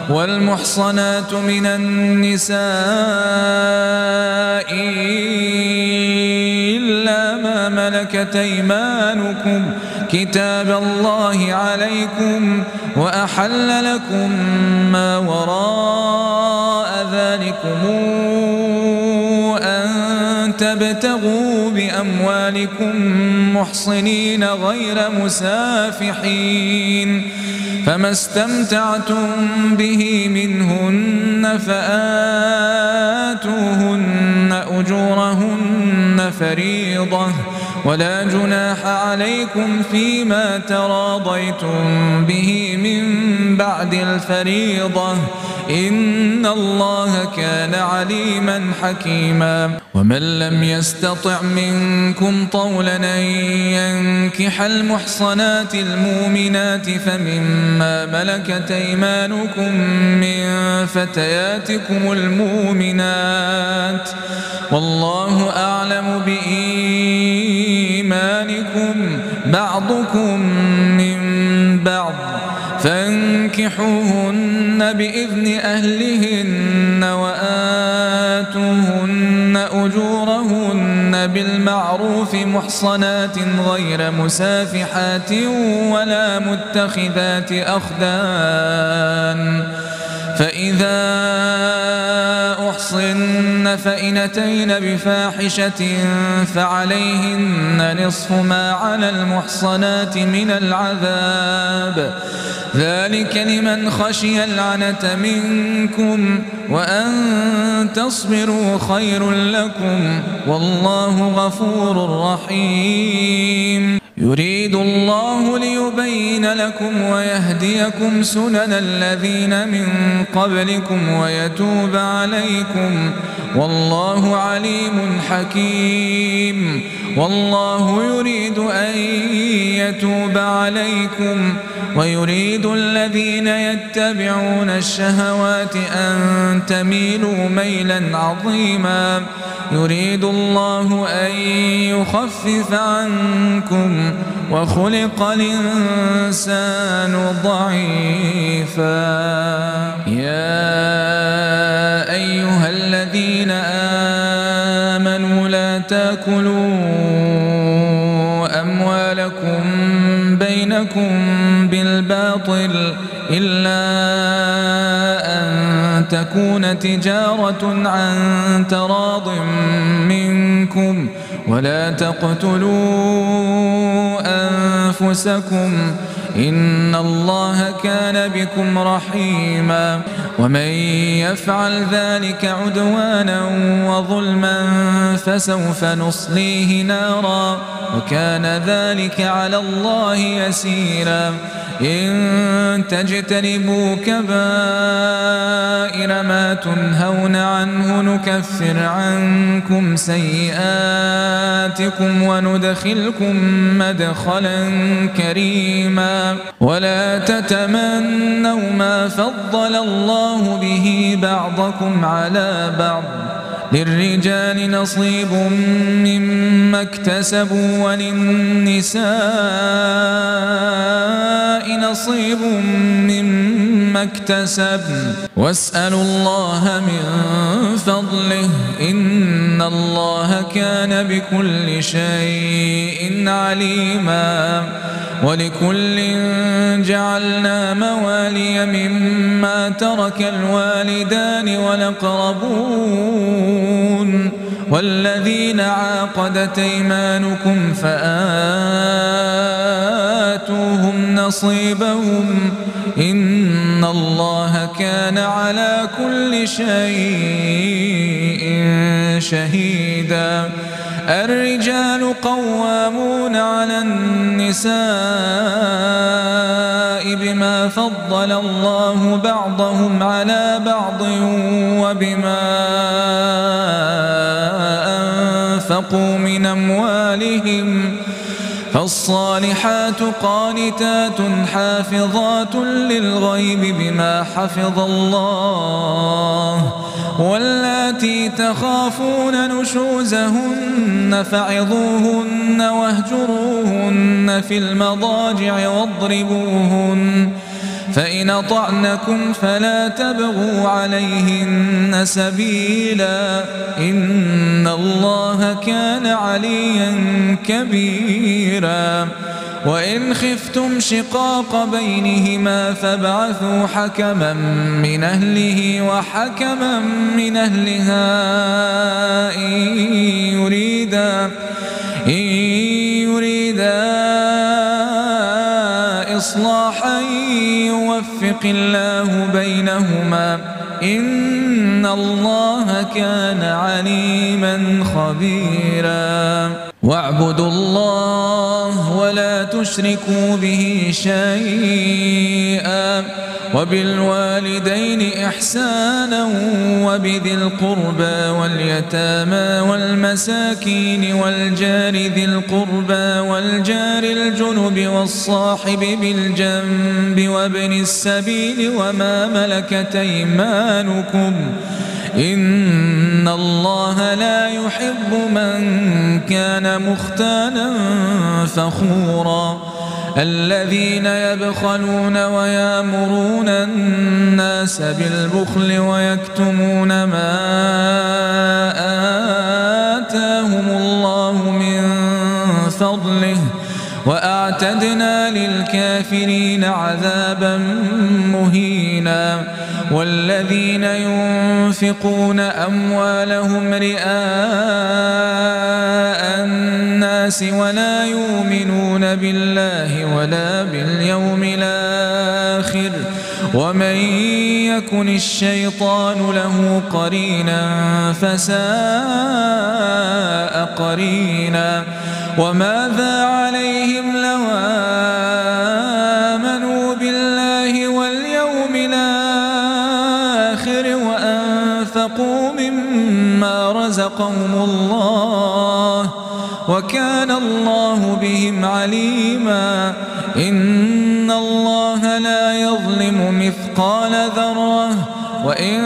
والمحصنات من النساء إلا ما ملكت أيمانكم كتاب الله عليكم، وأحل لكم ما وراء ذلكم أن تبتغوا بأموالكم محصنين غير مسافحين، فما استمتعتم به منهن فآتوهن أجورهن فريضة، ولا جناح عليكم فيما تراضيتم به من بعد الفريضة، إن الله كان عليما حكيما. ومن لم يستطع منكم طولا أن ينكح المحصنات المؤمنات فمما ملكت أيمانكم من فتياتكم المؤمنات، والله أعلم بإيمانكم بعضكم من بعض، فانكحوهن بإذن أهلهن وآتوهن أجورهن بالمعروف محصنات غير مسافحات ولا متخذات أخدان، فإذا أحصن فإن أتين بفاحشة فعليهن نصف ما على المحصنات من العذاب، ذلك لمن خشي العنة منكم، وأن تصبروا خير لكم، والله غفور رحيم. يريد الله ليبين لكم ويهديكم سنن الذين من قبلكم ويتوب عليكم، والله عليم حكيم. والله يريد أن يتوب عليكم ويريد الذين يتبعون الشهوات أن تميلوا ميلا عظيما، يريد الله أن يخفف عنكم وخلق الإنسان ضعيفا. يا أيها الذين آمنوا لا تأكلوا أموالكم بينكم بالباطل إلا أن تكون تجارة عن تراض منكم، ولا تقتلوا أنفسكم إن الله كان بكم رحيما. ومن يفعل ذلك عدوانا وظلما فسوف نصليه نارا، وكان ذلك على الله يسيرا. إن تجتنبوا كبائر ما تنهون عنه نكفر عنكم سيئاتكم وندخلكم مدخلا كريما. ولا تتمنوا ما فضل الله به بعضكم على بعض، للرجال نصيب مما اكتسبوا وللنساء نصيب مما اكتسبن، واسألوا الله من فضله إن الله كان بكل شيء عليما. ولكل جعلنا موالي مما ترك الوالدان والأقربون والذين عاقدت أيمانكم فآتوهم نصيبهم إن الله كان على كل شيء شهيدا. الرجال قوامون على النساء بما فضل الله بعضهم على بعض وبما أنفقوا من أموالهم، فالصالحات قانتات حافظات للغيب بما حفظ الله، واللاتي تخافون نشوزهن فعظوهن واهجروهن في المضاجع واضربوهن، فإن أطعنكم فلا تبغوا عليهن سبيلا إن الله كان عليا كبيرا وإن خفتم شقاق بينهما فابعثوا حكما من أهله وحكما من أهلها إن يريدا إصلاحا يوفق الله بينهما إن الله كان عليما خبيرا واعبدوا الله ولا تشركوا به شيئا وبالوالدين إحسانا وبذي القربى واليتامى والمساكين والجار ذي القربى والجار الجنب والصاحب بالجنب وابن السبيل وما ملكت أيمانكم إن الله لا يحب من كان مختالا فخورا الذين يبخلون ويأمرون الناس بالبخل ويكتمون ما آتاهم الله من فضله وأعتدنا للكافرين عذابا مهينا والذين ينفقون أموالهم رئاء الناس ولا يؤمنون بالله ولا باليوم الآخر ومن يكن الشيطان له قرينا فساء قرينا وماذا عليهم لو آمنوا بالله واليوم الآخر وأنفقوا مما رزقهم الله وكان الله بهم عليما إن الله لا يظلم مثقال ذرة وإن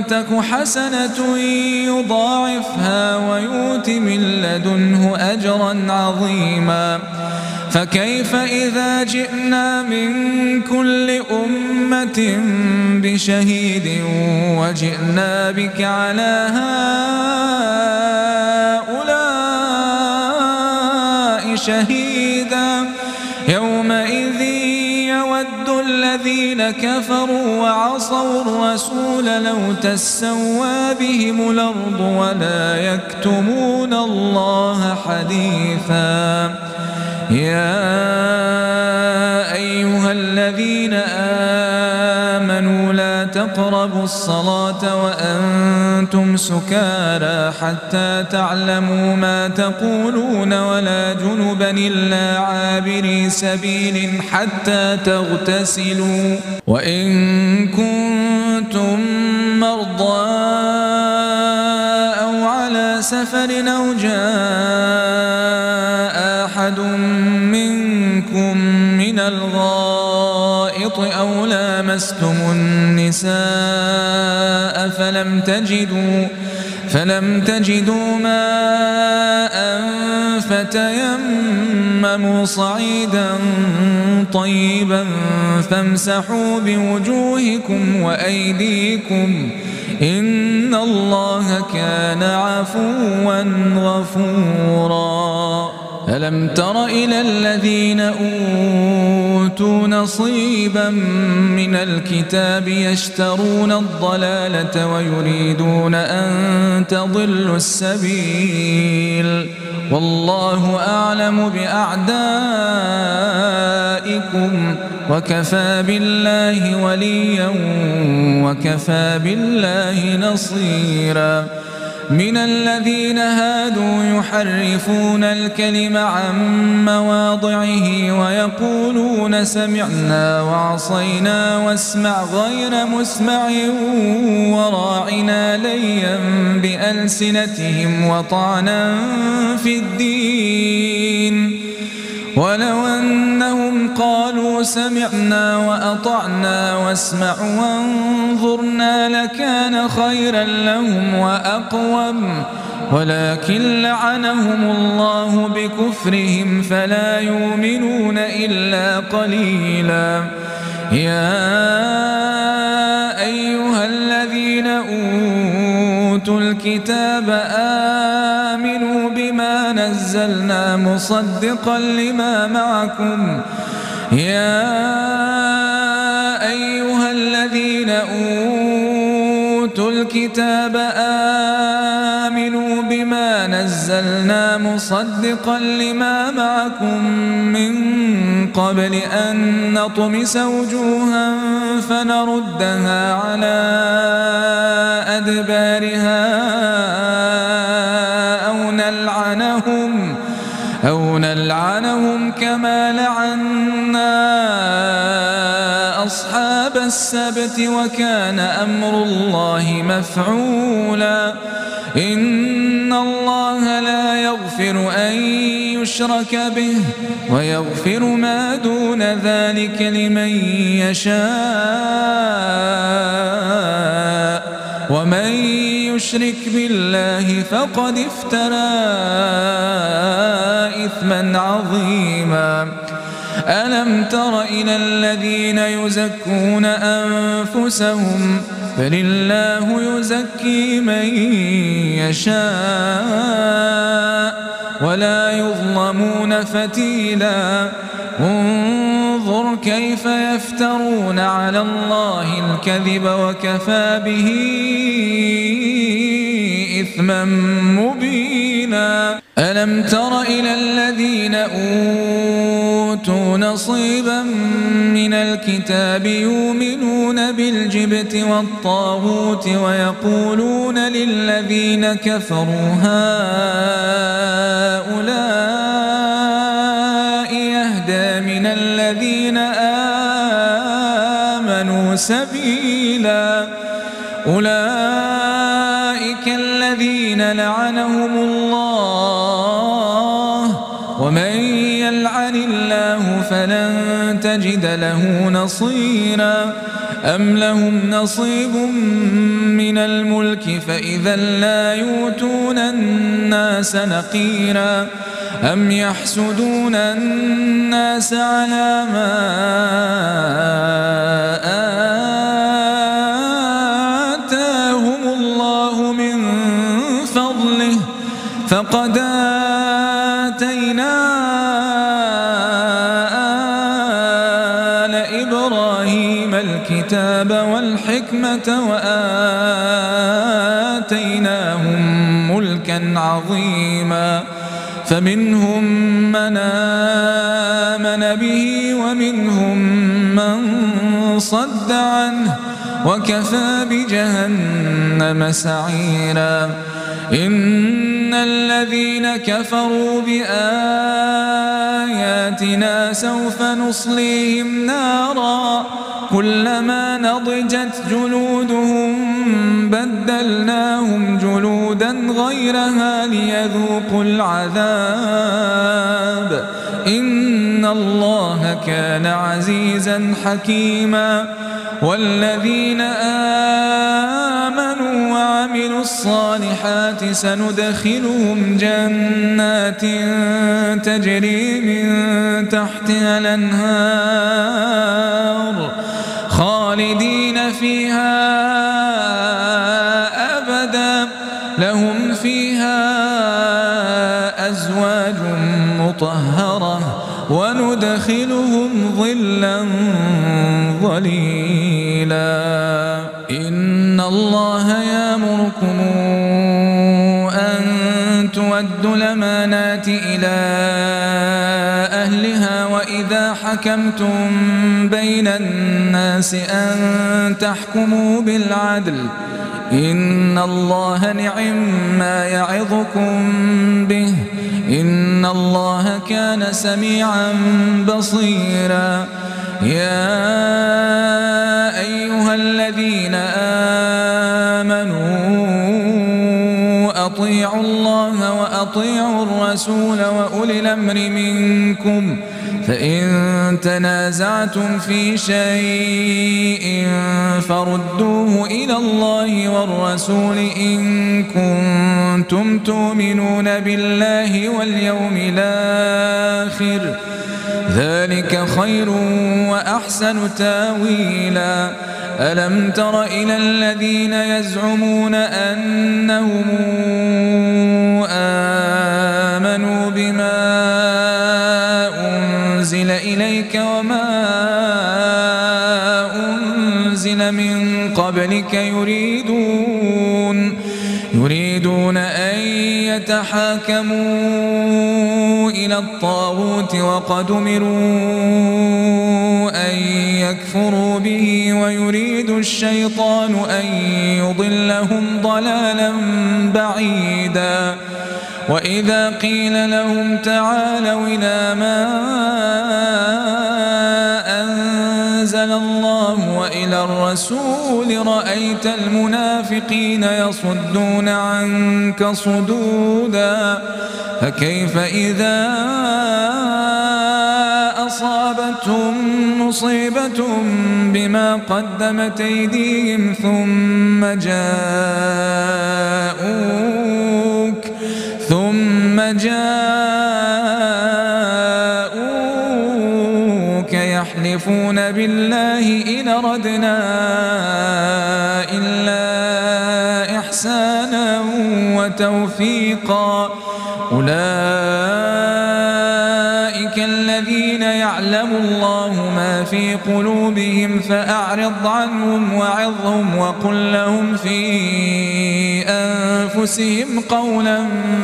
تك حسنة يضاعفها ويؤت من لدنه أجرا عظيما فكيف إذا جئنا من كل أمة بشهيد وجئنا بك على هؤلاء شهيدا يومئذ يود الذين كفروا وعصوا الرسول لو تسوى بهم الأرض ولا يكتمون الله حديثا يا أيها الذين آمنوا لا تقربوا الصلاة وأنتم سكارى حتى تعلموا ما تقولون ولا جنبا إلا عابري سبيل حتى تغتسلوا وإن كنتم مرضى أو على سفر أو جاء أحد منكم من الغائط أو لامستم النساء فلم تجدوا ماء فتيمموا صعيدا طيبا فامسحوا بوجوهكم وأيديكم إن الله كان عفوا غفورا ألم تر إلى الذين أوتوا نصيبا من الكتاب يشترون الضلالة ويريدون أن تضلوا السبيل والله أعلم بأعدائكم وكفى بالله وليا وكفى بالله نصيرا من الذين هادوا يحرفون الكلم عن مواضعه ويقولون سمعنا وعصينا واسمع غير مسمع وراعنا ليا بألسنتهم وطعنا في الدين ولو أنهم قالوا سمعنا وأطعنا واسمع وانظرنا لكان خيرا لهم وأقوم ولكن لعنهم الله بكفرهم فلا يؤمنون إلا قليلا يا أيها الذين أوتوا الكتاب آمنوا بما نزلنا مصدقا لما معكم الكتاب آمنوا بما نزلنا مصدقا لما معكم من قبل أن نطمس وجوها فنردها على أدبارها أو نلعنهم كما لعنا أصحاب السبت وكان أمر الله مفعولا إن الله لا يغفر أن يشرك به ويغفر ما دون ذلك لمن يشاء ومن يشرك بالله فقد افترى إثما عظيما ألم تر إلى الذين يزكون أنفسهم بل الله يزكي من يشاء ولا يظلمون فتيلا انظر كيف يفترون على الله الكذب وكفى به إثما مبينا ألم تر إلى الذين أوتوا نصيبا من الكتاب يؤمنون بالجبت والطاغوت ويقولون للذين كفروا هؤلاء يهدى من الذين آمنوا سبيلا أولئك الذين لعنهم الله ومن يلعن الله فلن تجد له نصيرا أم لهم نصيب من الملك فإذا لا يؤتون الناس نقيرا أم يحسدون الناس على ما آتاهم الله من فضله فقد آتينا آل إبراهيم الكتاب والحكمة وآتيناهم ملكا عظيما فمنهم من آمن به ومنهم من صد عنه وكفى بجهنم سعيرا إن الذين كفروا بآياتنا سوف نصليهم نارا كلما نضجت جلودهم بدلناهم جلودا غيرها ليذوقوا العذاب إن الله كان عزيزا حكيما والذين آمنوا وعملوا الصالحات سندخلهم جنات تجري من تحتها الأنهار خالدين فيها أبدا لهم فيها أزواج مطهرة وندخلهم ظلا ظليلا إن الله يأمركم أن تؤدوا الأمانات إلى أهلها وإذا حكمتم بين الناس أن تحكموا بالعدل إن الله نعم يعظكم به إن الله كان سميعا بصيرا يا أيها الذين آمنوا أطيعوا الله وأطيعوا الرسول وأولي الأمر منكم فإن تنازعتم في شيء فردوه إلى الله والرسول إن كنتم تؤمنون بالله واليوم الآخر ذلك خير وأحسن تاويلا ألم تر إلى الذين يزعمون أنهم آمنوا بما أنزل إليك وما أنزل من قبلك يريدون أن يتحاكموا إلى الطاغوت وقد أمروا أن يكفروا به ويريد الشيطان أن يضلهم ضلالا بعيدا وإذا قيل لهم تعالوا إلى ما أنزل الله وإلى الرسول رأيت المنافقين يصدون عنك صدودا فكيف إذا أصابتهم مصيبة بما قدمت أيديهم ثم جاءوك يحلفون بالله إن أردنا إلا إحسانا وتوفيقا أولئك الذين يعلم الله ما في قلوبهم فأعرض عنهم وعظهم وقل لهم في أنفسهم قولا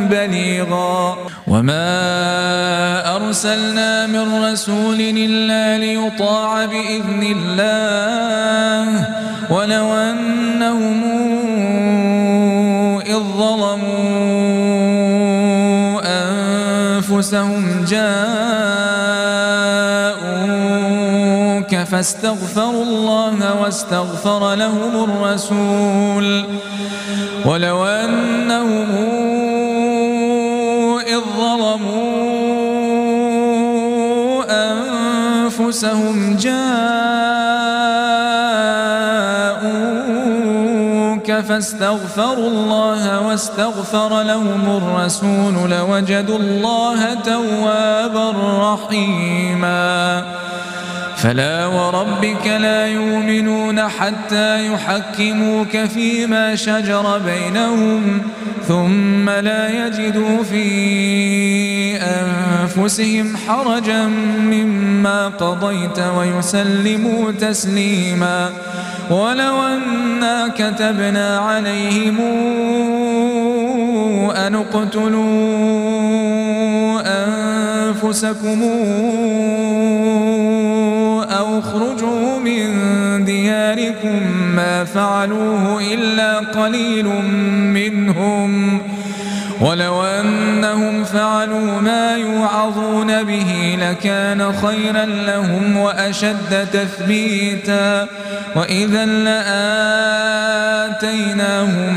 بليغا وما أرسلنا من رسول إلا ليطاع بإذن الله ولو أنهم إذ ظلموا أنفسهم جاءوك فاستغفروا الله واستغفر لهم الرسول ولو أنهم إذ ظلموا أنفسهم جاءوك فاستغفروا الله واستغفر لهم الرسول لوجدوا الله توابا رحيما فلا وربك لا يؤمنون حتى يحكموك فيما شجر بينهم ثم لا يجدوا في أنفسهم حرجا مما قضيت ويسلموا تسليما ولو أنا كتبنا عليهم أن اقتلوا أنفسكم أو اخرجوا من دياركم ما فعلوه إلا قليل منهم ولو أنهم فعلوا ما يوعظون به لكان خيرا لهم وأشد تثبيتا وإذا لآتيناهم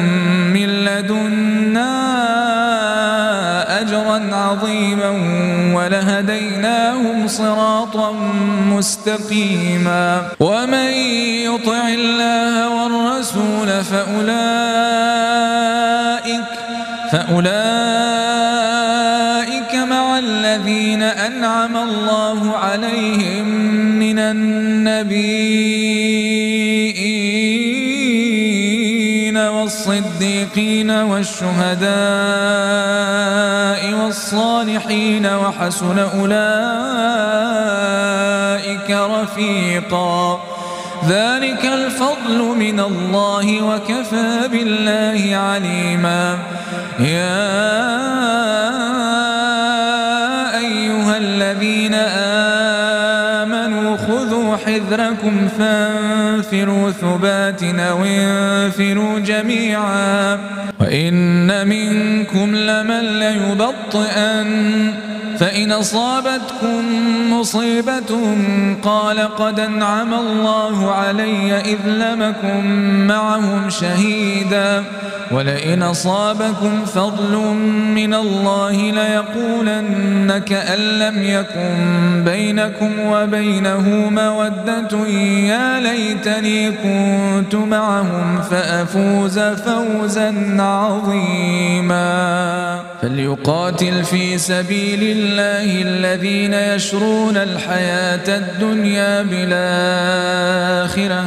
من لدنا أجرا عظيما ولهديناهم صراطا مستقيما ومن يطع الله والرسول فأولئك مع الذين أنعم الله عليهم من النبيين والصديقين والشهداء والصالحين وحسن أولئك رفيقا ذلك الفضل من الله وكفى بالله عليما يا أيها الذين آمنوا خذوا حذركم فانفروا ثبات أو انفروا جميعا وإن منكم لمن ليبطئن فإن أصابتكم مصيبة قال قد أنعم الله علي إذ لم أكن معهم شهيدا ولئن أصابكم فضل من الله ليقولن كأن لم يكن بينكم وبينه مودة يا ليتني كنت معهم فأفوز فوزا عظيما فليقاتل في سبيل الله الذين يشرون الحياة الدنيا بالآخرة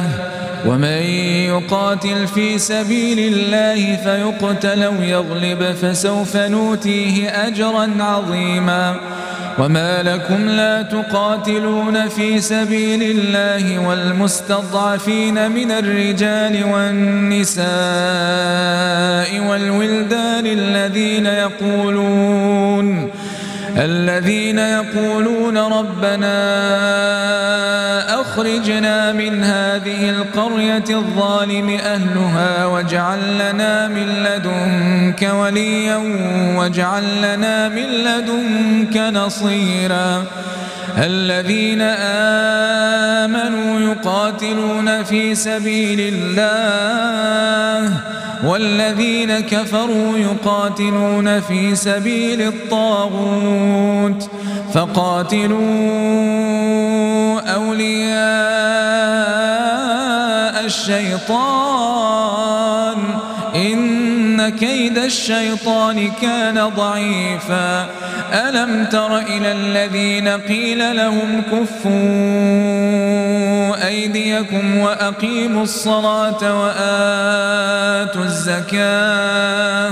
ومن يقاتل في سبيل الله فيقتل أو يغلب فسوف نؤتيه أجرا عظيما وما لكم لا تقاتلون في سبيل الله والمستضعفين من الرجال والنساء والولدان الذين يقولون ربنا أخرجنا من هذه القرية الظالم أهلها واجعل لنا من لدنك وليا واجعل لنا من لدنك نصيرا الذين آمنوا يقاتلون في سبيل الله والذين كفروا يقاتلون في سبيل الطاغوت فقاتلوا أولياء الشيطان إن كيد الشيطان كان ضعيفا ألم تر إلى الذين قيل لهم كفوا أيديكم وأقيموا الصلاة وآتوا الزكاة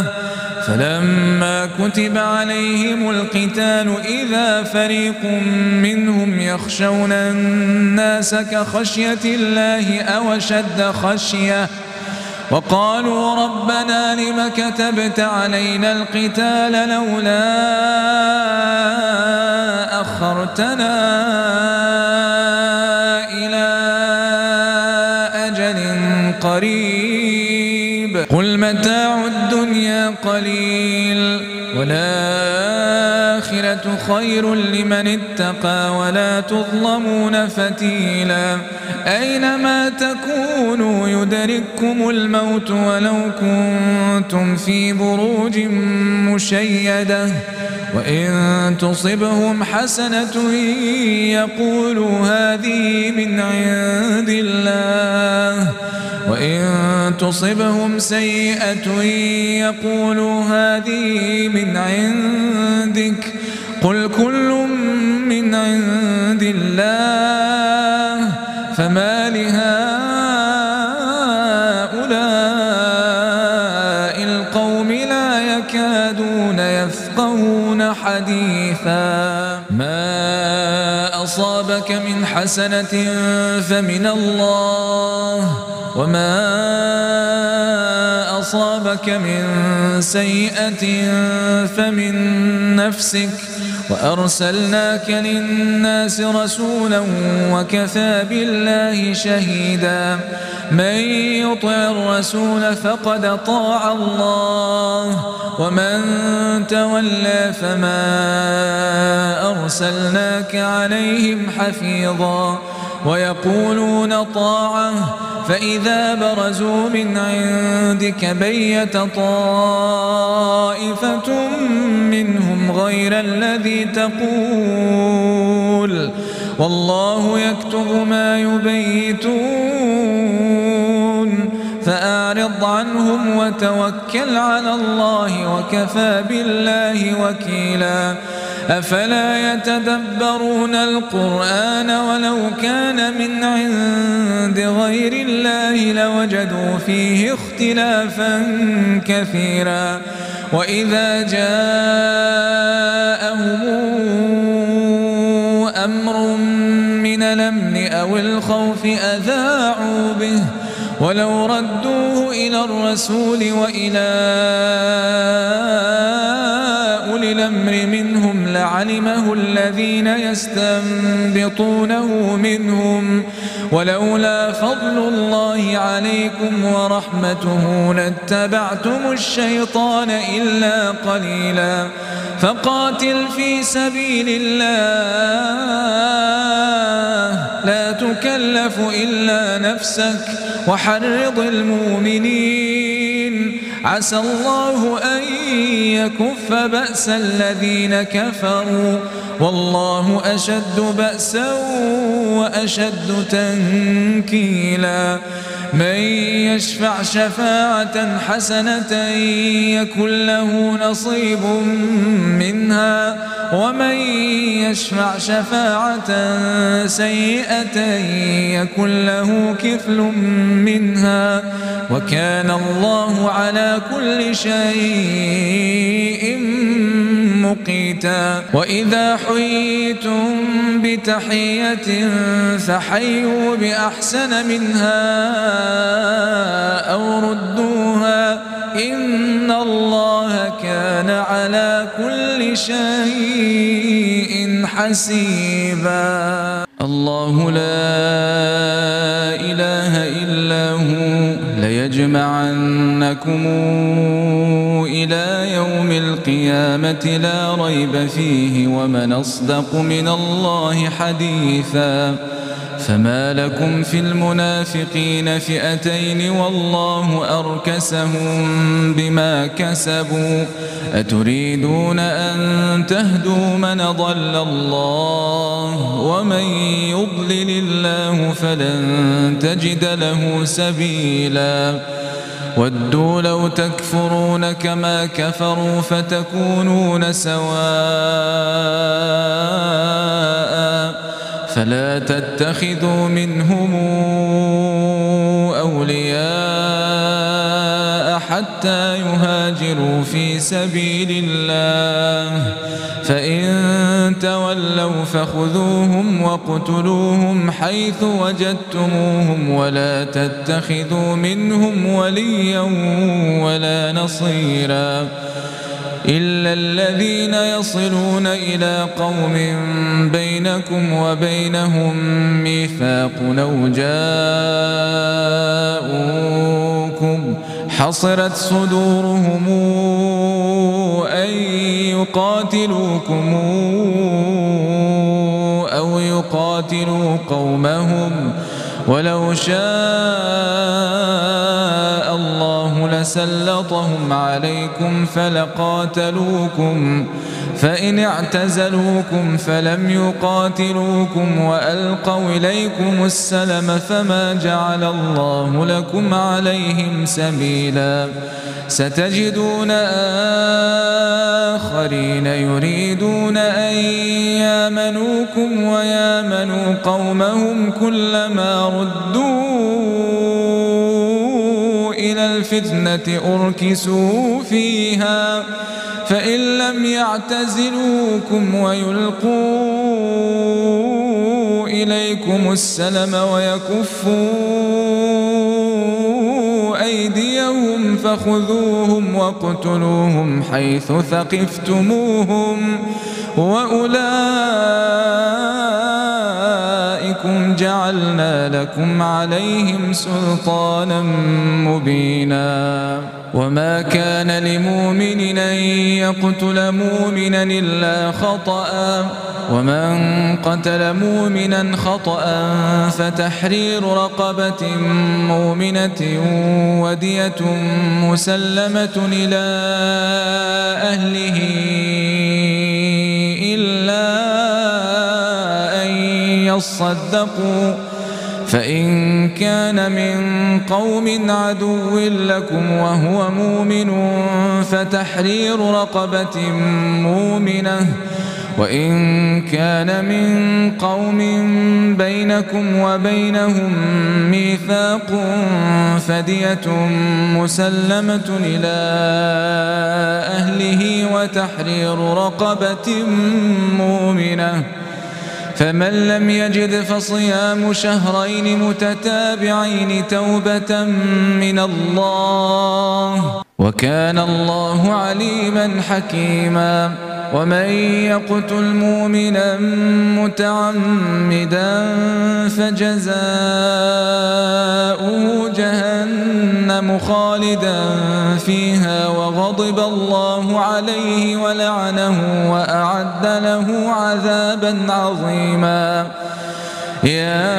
فلما كتب عليهم القتال إذا فريق منهم يخشون الناس كخشية الله أو أشد خشية وقالوا ربنا لم كتبت علينا القتال لولا أخرتنا إلى أجل قريب قل متاع الدنيا قليل والآخرة خير لمن اتقى ولا تظلمون فتيلا أينما تكونوا يدرككم الموت ولو كنتم في بروج مشيدة وإن تصبهم حسنة يقولوا هذه من عند الله وإن تصبهم سيئة يقولوا هذه من عندك قل كل من عند الله فما لهؤلاء القوم لا يكادون يفقهون حديثا ما أصابك من حسنة فمن الله وما أصابك من سيئة فمن نفسك وأرسلناك للناس رسولا وكفى بالله شهيدا من يطع الرسول فقد أطاع الله ومن تولى فما أرسلناك عليهم حفيظا ويقولون طاعة فإذا برزوا من عندك بيت طائفة منهم غير الذي تقول والله يكتب ما يبيتون فأعرض عنهم وتوكل على الله وكفى بالله وكيلا أفلا يتدبرون القرآن ولو كان من عند غير الله لوجدوا فيه اختلافا كثيرا وإذا جاءهم أمر من الأمن أو الخوف أذاعوا به ولو ردوه إلى الرسول وإلى أولي الأمر منهم لعلمه الذين يستنبطونه منهم ولولا فضل الله عليكم ورحمته لاتبعتم الشيطان إلا قليلا فقاتل في سبيل الله لا تكلف إلا نفسك وحرض المؤمنين عسى الله أن يكف بأس الذين كفروا والله أشد بأسا وأشد تنكيلا من يشفع شفاعة حسنة يكن له نصيب منها ومن يشفع شفاعة سيئة يكن له كفل منها وكان الله على كل شيء مقيتا. وإذا حييتم بتحية فحيوا بأحسن منها أو ردوها إن الله كان على كل شيء حسيبا. الله لا إله إلا هو ليجمعنكم إلى يوم القيامة لا ريب فيه ومن أصدق من الله حديثا. فما لكم في المنافقين فئتين والله أركسهم بما كسبوا أتريدون أن تهدوا من ضل الله ومن يضلل الله فلن تجد له سبيلا. ودوا لو تكفرون كما كفروا فتكونون سواء فلا تتخذوا منهم أولياء حتى يهاجروا في سبيل الله فإن تولوا فخذوهم واقتلوهم حيث وجدتموهم ولا تتخذوا منهم وليا ولا نصيرا إلا الذين يصلون إلى قوم بينكم وبينهم ميثاق أو جاءوكم حصرت صدورهم أن يقاتلوكم أو يقاتلوا قومهم ولو شاء الله لسلطهم عليكم فلقاتلوكم فإن اعتزلوكم فلم يقاتلوكم وألقوا إليكم السلم فما جعل الله لكم عليهم سبيلا. ستجدون آخرين يريدون أن يامنوكم ويامنوا قومهم كلما ردوا إلى الفتنة أركسوا فيها فإن لم يعتزلوكم ويلقوا إليكم السلم ويكفوا أيديهم فخذوهم واقتلوهم حيث ثقفتموهم وأولئكم جعلنا لكم عليهم سلطانا مبينا. وما كان لمؤمن أن يقتل مؤمنا إلا خطأ ومن قتل مؤمنا خطأ فتحرير رقبة مؤمنة ودية مسلمة إلى أهله إلا أن يصدقوا فإن كان من قوم عدو لكم وهو مؤمن فتحرير رقبة مؤمنة وإن كان من قوم بينكم وبينهم ميثاق فدية مسلمة إلى أهله وتحرير رقبة مؤمنة فمن لم يجد فصيام شهرين متتابعين توبة من الله وكان الله عليما حكيما. ومن يقتل مؤمنا متعمدا فجزاؤه جهنم خالدا فيها وغضب الله عليه ولعنه وأعد له عذابا عظيما. يا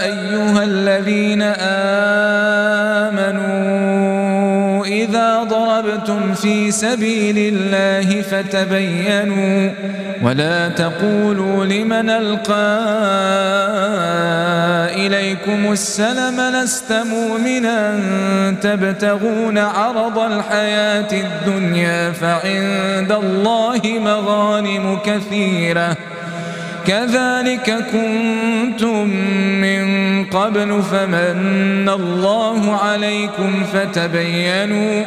أيها الذين آمنوا إذا ضربتم ضربتم في سبيل الله فتبينوا ولا تقولوا لمن ألقى إليكم السلم لست مؤمنا تبتغون عرض الحياة الدنيا فعند الله مغانم كثيرة كذلك كنتم من قبل فمن الله عليكم فتبينوا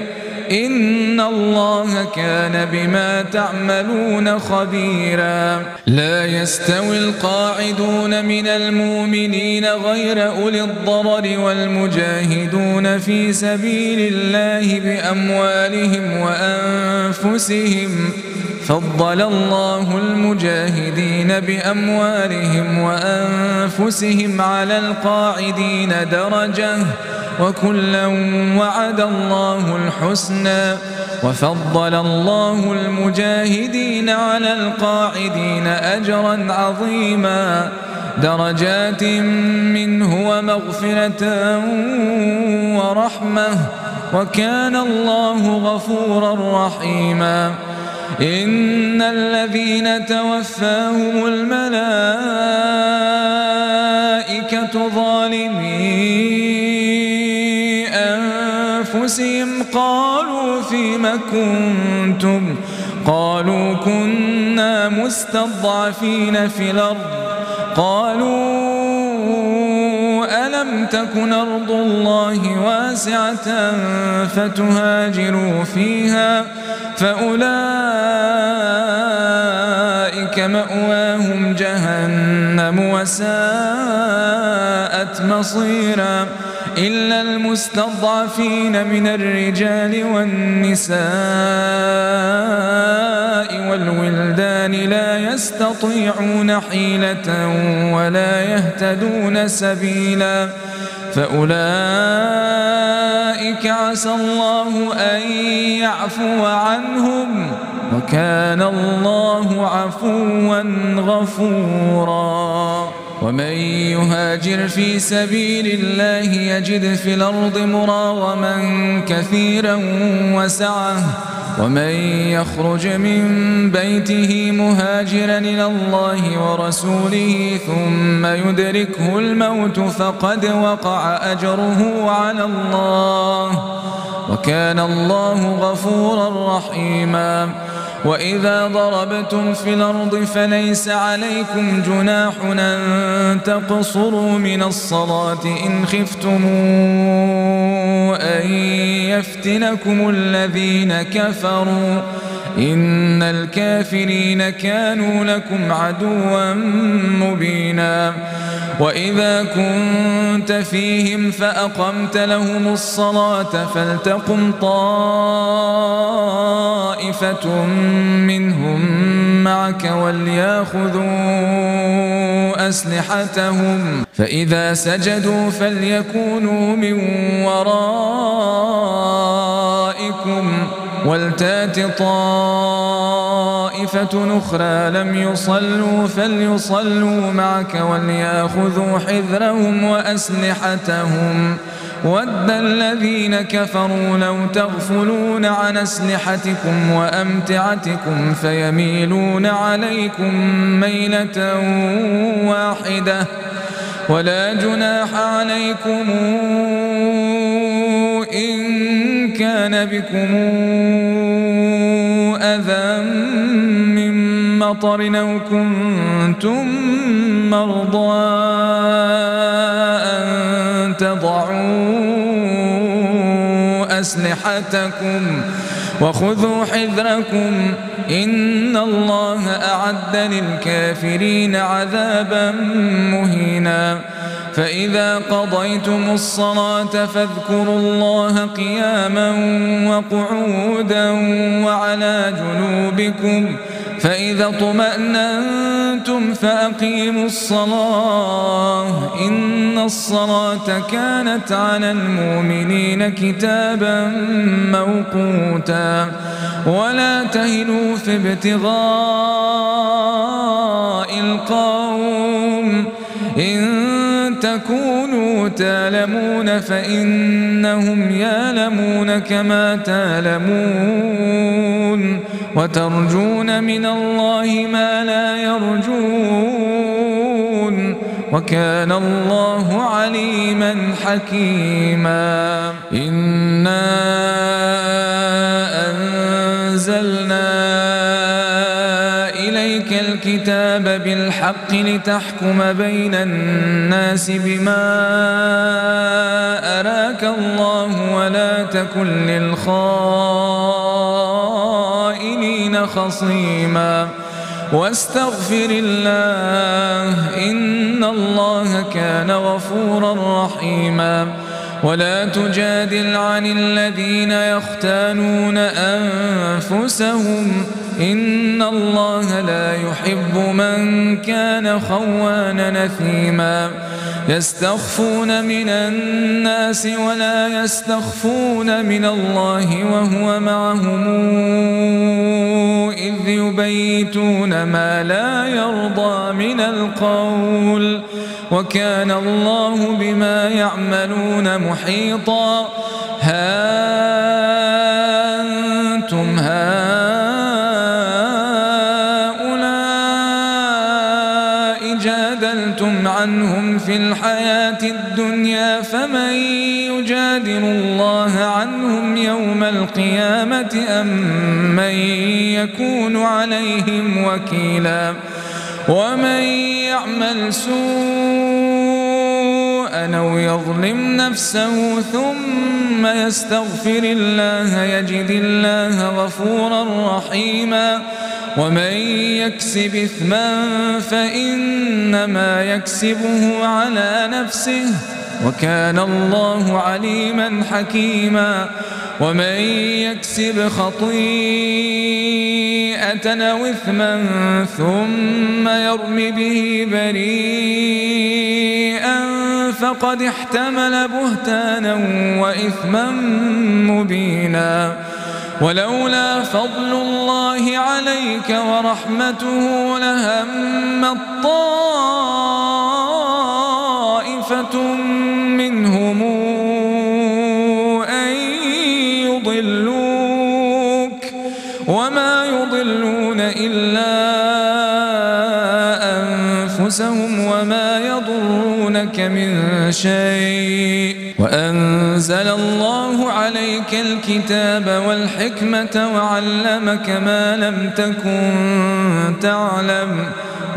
إن الله كان بما تعملون خبيرا. لا يستوي القاعدون من المؤمنين غير أولي الضرر والمجاهدون في سبيل الله بأموالهم وأنفسهم فضل الله المجاهدين بأموالهم وأنفسهم على القاعدين درجة وكلا وعد الله الحسنى وفضل الله المجاهدين على القاعدين أجرا عظيما درجات منه ومغفرة ورحمة وكان الله غفورا رحيما. إن الذين توفاهم الملائكة ظالمي أنفسهم قالوا فيم كنتم قالوا كنا مستضعفين في الأرض قالوا ألم تكن أرض الله واسعة فتهاجروا فيها فأولئك مأواهم جهنم وساءت مصيرا إلا المستضعفين من الرجال والنساء والولدان لا يستطيعون حيلة ولا يهتدون سبيلا فأولئك عسى الله أن يعفو عنهم وكان الله عفوا غفورا. ومن يهاجر في سبيل الله يجد في الأرض مراغما كثيرا وسعة ومن يخرج من بيته مهاجرا إلى الله ورسوله ثم يدركه الموت فقد وقع أجره على الله وكان الله غفورا رحيما. وإذا ضربتم في الأرض فليس عليكم جناح أن تقصروا من الصلاة إن خفتم أن يفتنكم الذين كفروا إن الكافرين كانوا لكم عدوا مبينا. وإذا كنت فيهم فأقمت لهم الصلاة فلتقم طائفة منهم معك وليأخذوا أسلحتهم فإذا سجدوا فليكونوا من ورائكم ولتات طائفة أخرى لم يصلوا فليصلوا معك وليأخذوا حذرهم وأسلحتهم ود الذين كفروا لو تغفلون عن أسلحتكم وأمتعتكم فيميلون عليكم ميلة واحدة ولا جناح عليكم إن كان بكم أذى من مطر أو كنتم مرضى أن تضعوا أسلحتكم وخذوا حذركم إن الله أعد للكافرين عذابا مهينا. فإذا قضيتم الصلاة فاذكروا الله قياما وقعودا وعلى جنوبكم فإذا اطمأننتم فأقيموا الصلاة إن الصلاة كانت على المؤمنين كتابا موقوتا. ولا تهنوا في ابتغاء القوم إن تكونوا تعلمون فإنهم يعلمون كما تعلمون وترجون من الله ما لا يرجون وكان الله عليما حكيما. إنا أنزلنا إليك الكتاب بالحق لتحكم بين الناس بما أراك الله ولا تكن للخائنين خصيما واستغفر الله إن الله كان غفورا رحيما. ولا تجادل عن الذين يختانون أنفسهم إن الله لا يحب من كان خوانا نثيما. يستخفون من الناس ولا يستخفون من الله وهو معهم إذ يبيتون ما لا يرضى من القول وكان الله بما يعملون محيطا. ها أنتم هؤلاء جادلتم عنهم في الحياة الدنيا فمن يجادل الله عنهم يوم القيامة أم من يكون عليهم وكيلا. ومن يعمل سوءا أو يظلم نفسه ثم يستغفر الله يجد الله غفورا رحيما. ومن يكسب إثما فإنما يكسبه على نفسه وكان الله عليما حكيما. ومن يكسب خطيئة أو إثما ثم يرم به بريئا فقد احتمل بهتانا وإثما مبينا. ولولا فضل الله عليك ورحمته لهم طائفة منهم أن يضلوك وما يضلون إلا أنفسهم وما يضرونك من شيء. وأنزل الله عليك الكتاب والحكمة وعلمك ما لم تكن تعلم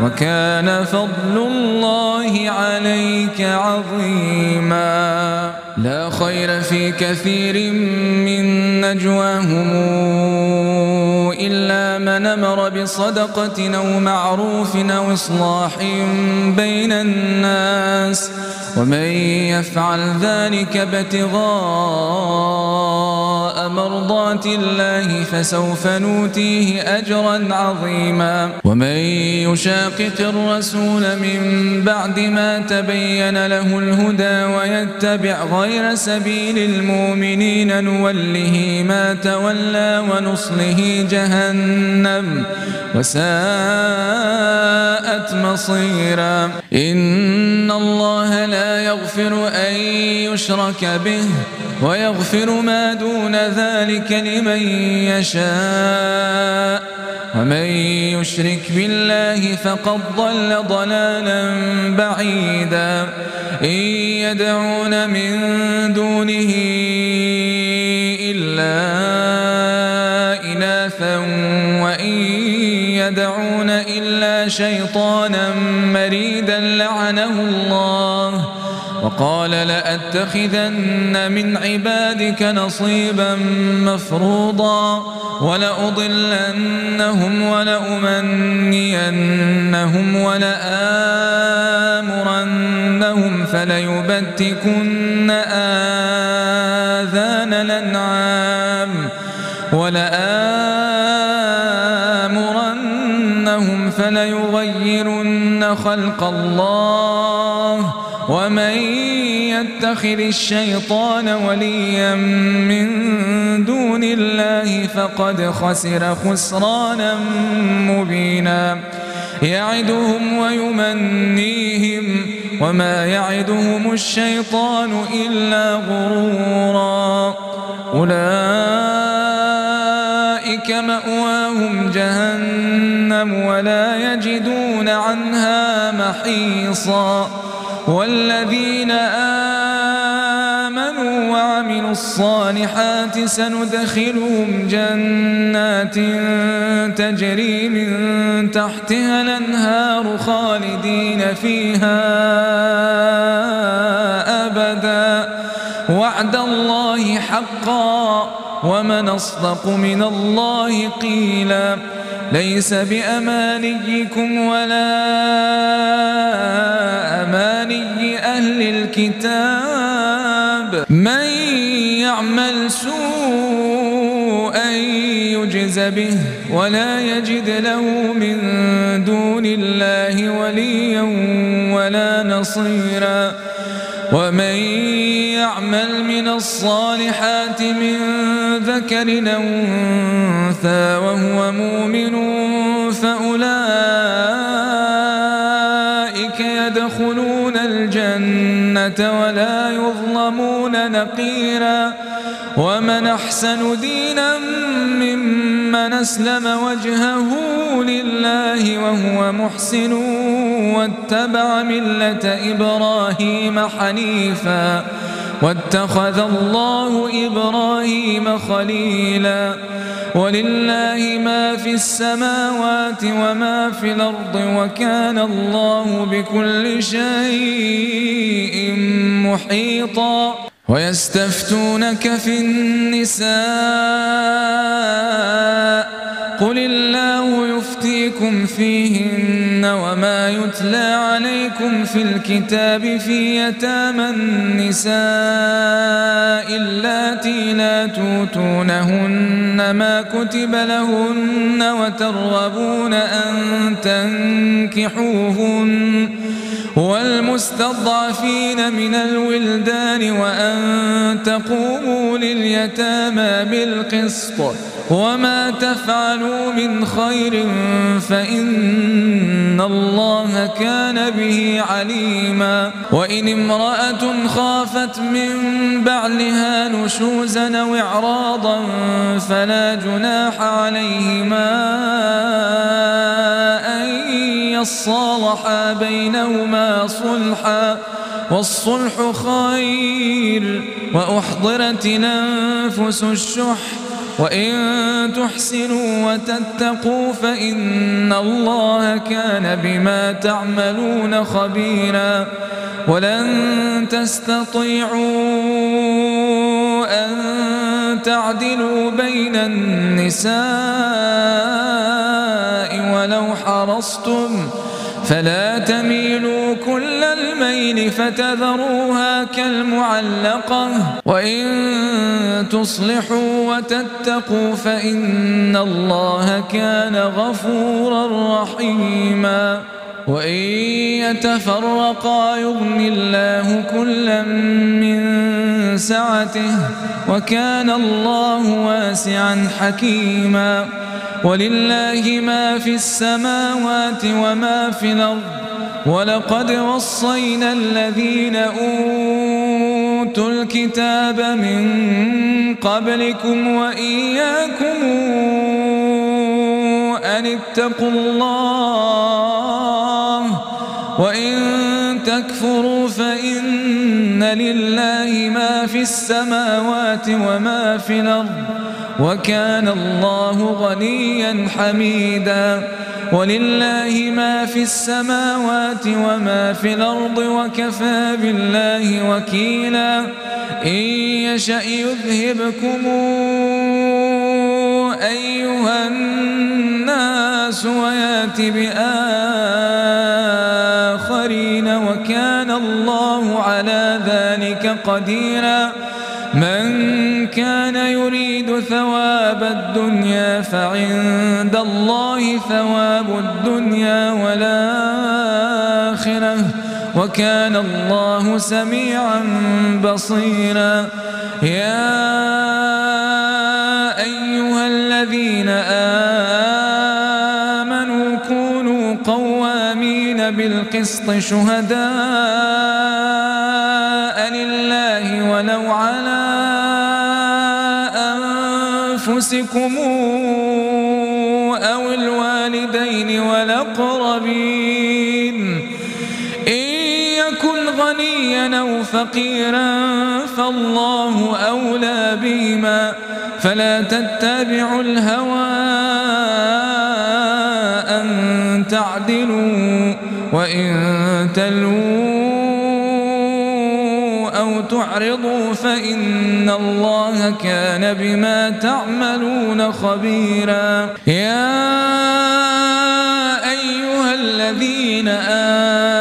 وكان فضل الله عليك عظيما. لا خير في كثير من نجواهم إلا من أمر بصدقة أو معروف أو إصلاح بين الناس ومن يفعل ذلك ابتغاء مرضات الله فسوف نؤتيه أجرا عظيما. ومن يشاقق الرسول من بعد ما تبين له الهدى ويتبع غير سبيل المؤمنين نوله ما تولى ونصله جهنم وساءت مصيرا. إن الله لا يغفر أن يشرك به ويغفر ما دون ذلك لمن يشاء ومن يشرك بالله فقد ضل ضلالا بعيدا. إن يدعون من دونه إلا إناثا وإن يدعون إلا شيطانا مريدا لعنه الله وقال لأتخذن من عبادك نصيبا مفروضا ولأضلنهم ولأمنينهم ولآمرنهم فليبتكن آذان الأنعام ولآمرنهم فليغيرن خلق الله ومن يتخذ الشيطان وليا من دون الله فقد خسر خسرانا مبينا. يعدهم ويمنيهم وما يعدهم الشيطان إلا غرورا أولئك مأواهم جهنم ولا يجدون عنها محيصا والذين آمنوا وعملوا الصالحات سندخلهم جنات تجري من تحتها الأنهار خالدين فيها أبدا وعد الله حقا ومن أصدق من الله قيلا ليس بأمانيكم ولا أماني أهل الكتاب من يعمل سوءا يجز به ولا يجد له من دون الله وليا ولا نصيرا ومن يعمل من الصالحات من ذكر أو أنثى وهو مؤمن فأولئك يدخلون الجنة ولا يظلمون نقيرا ومن أحسن دينا ممن أسلم وجهه لله وهو محسن واتبع ملة إبراهيم حنيفا واتخذ الله إبراهيم خليلا ولله ما في السماوات وما في الأرض وكان الله بكل شيء محيطا ويستفتونك في النساء قل الله يفتيكم فيهن وما يتلى عليكم في الكتاب في يتامى النساء اللاتي لا توتونهن ما كتب لهن وترغبون أن تنكحوهن والمستضعفين من الولدان وأن تقوموا لليتامى بالقسط وما تفعلوا من خير فإن الله كان به عليما وإن امرأة خافت من بعلها نشوزا أو إعراضا فلا جناح عليهما أن يصالحا بينهما صلحا والصلح خير وأحضرت الأنفس الشح وإن تحسنوا وتتقوا فإن الله كان بما تعملون خبيرا ولن تستطيعوا أن تعدلوا بين النساء ولو حرصتم فلا تميلوا كل الميل فتذروها كالمعلقة وإن تصلحوا وتتقوا فإن الله كان غفورا رحيما وإن يتفرقا يغن الله كلا من سعته وكان الله واسعا حكيما ولله ما في السماوات وما في الأرض ولقد وصينا الذين أوتوا الكتاب من قبلكم وإياكم أن اتقوا الله وإن تكفروا فإن لله ما في السماوات وما في الأرض وكان الله غنيا حميدا ولله ما في السماوات وما في الأرض وكفى بالله وكيلا إن يشأ يذهبكم أيها الناس ويات بآخرين وكان الله على ذلك قديرا من كان يريد ثواب الدنيا فعند الله ثواب الدنيا والآخرة وكان الله سميعا بصيرا يا أيها الذين آمنوا كونوا قوامين بالقسط بالقسط شهداء لله ولو على أنفسكم أو الوالدين والأقربين إن يكن غنيا أو فقيرا فالله أولى بهما فلا تتبعوا الهوى أن تعدلوا وإن تلووا أو تعرضوا فإن الله كان بما تعملون خبيرا يا أيها الذين آمنوا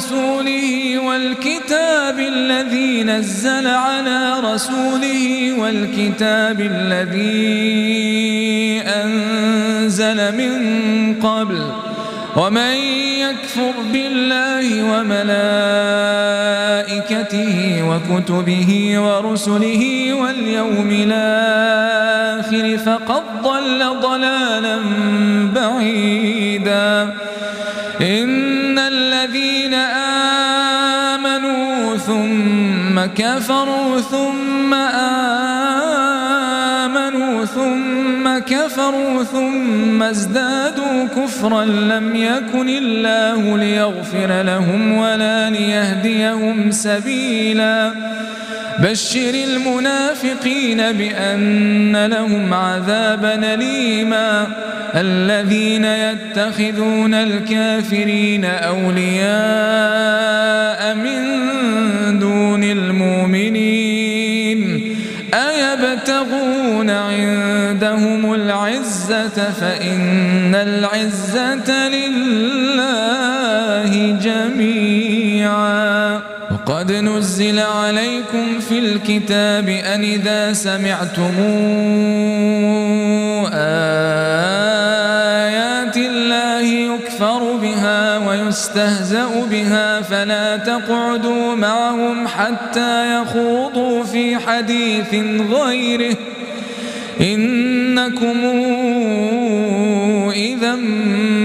ورسوله والكتاب الذي نزل على رسوله والكتاب الذي أنزل من قبل ومن يكفر بالله وملائكته وكتبه ورسله واليوم الآخر فقد ضل ضلالا بعيدا إن الذين آمنوا ثم كفروا ثم آمنوا ثم كفروا ثم ازدادوا كفرا لم يكن الله ليغفر لهم ولا ليهديهم سبيلا بشر المنافقين بأن لهم عذابا أليما الذين يتخذون الكافرين أولياء من دون المؤمنين أيبتغون عندهم العزة فإن العزة لله جميعا وقد نزل عليكم في الكتاب أن إذا سمعتم آيات الله يكفر بها ويستهزأ بها فلا تقعدوا معهم حتى يخوضوا في حديث غيره إنكم إذا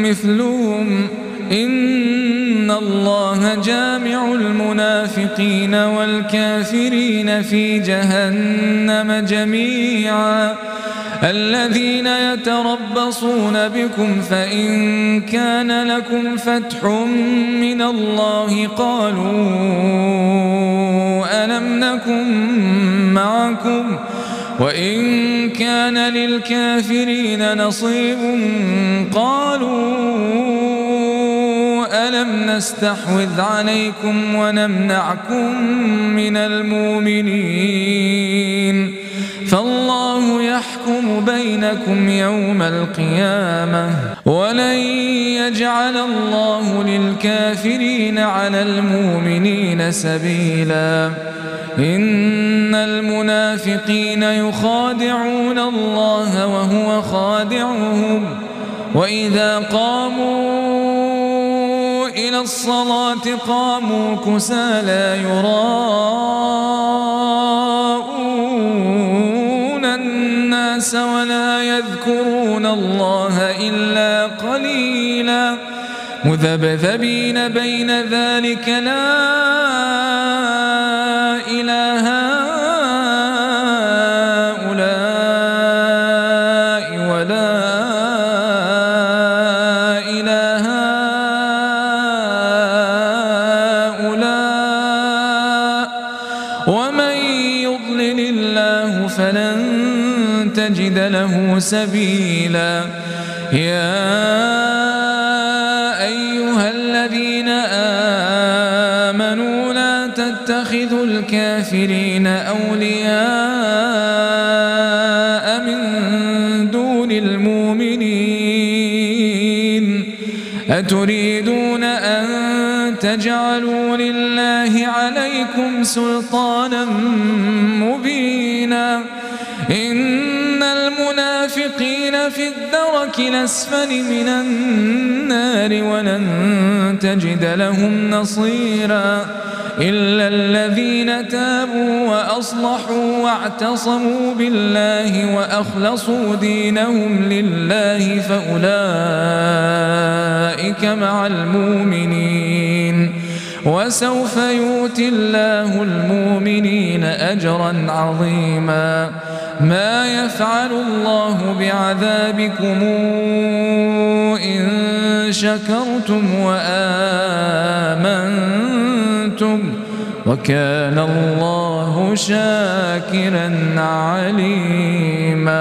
مثلهم إن الله جامع المنافقين والكافرين في جهنم جميعا الذين يتربصون بكم فإن كان لكم فتح من الله قالوا ألم نكن معكم وإن كان للكافرين نصيب قالوا ألم نستحوذ عليكم ونمنعكم من المؤمنين فالله يحكم بينكم يوم القيامة ولن يجعل الله للكافرين على المؤمنين سبيلا إن المنافقين يخادعون الله وهو خادعهم وإذا قاموا إلى الصلاة قاموا كسالى يراءون الناس ولا يذكرون الله إلا قليلا مذبذبين بين ذلك لا إله هؤلاء ولا إله هؤلاء ومن يضلل الله فلن تجد له سبيلا يا أيها الذين آمنوا لا تتخذوا الكافرين أولياء من دون المؤمنين أتريدون أن تجعلوا لله عليكم سلطانا مبينا إن المنافقين المنافقين في الدرك الأسفل من النار ولن تجد لهم نصيرا إلا الذين تابوا وأصلحوا واعتصموا بالله وأخلصوا دينهم لله فأولئك مع المؤمنين وسوف يؤتي الله المؤمنين أجرا عظيما ما يفعل الله بعذابكم إن شكرتم وآمنتم وكان الله شاكرا عليما.